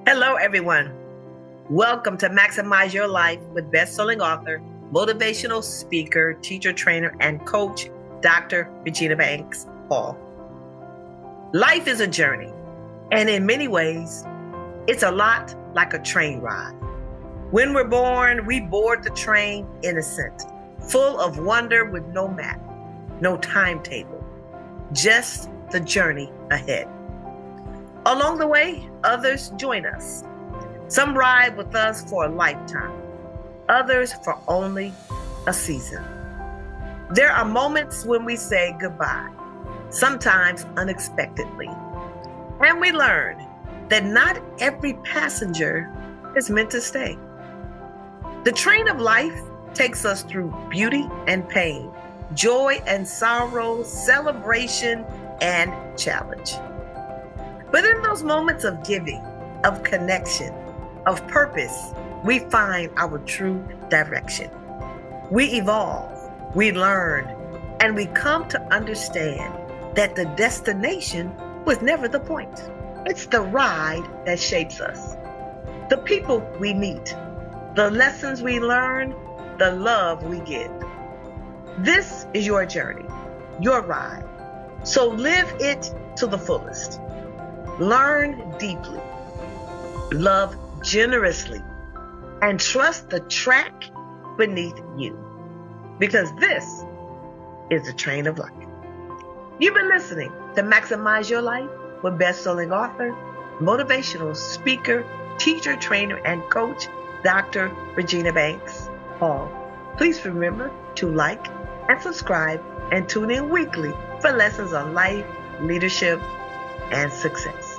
Hello, everyone. Welcome to Maximize Your Life with best-selling author, motivational speaker, teacher, trainer, and coach, Dr. Regina Banks-Hall. Life is a journey, and in many ways, it's a lot like a train ride. When we're born, we board the train innocent, full of wonder with no map, no timetable, just the journey ahead. Along the way, others join us. Some ride with us for a lifetime, others for only a season. There are moments when we say goodbye, sometimes unexpectedly. And we learn that not every passenger is meant to stay. The train of life takes us through beauty and pain, joy and sorrow, celebration and challenge. But in those moments of giving, of connection, of purpose, we find our true direction. We evolve, we learn, and we come to understand that the destination was never the point. It's the ride that shapes us. The people we meet, the lessons we learn, the love we give. This is your journey, your ride. So live it to the fullest. Learn deeply, love generously, and trust the track beneath you. Because this is the train of life. You've been listening to Maximize Your Life with best-selling author, motivational speaker, teacher, trainer, and coach, Dr. Regina Banks-Hall. Please remember to like and subscribe and tune in weekly for lessons on life, leadership, and success.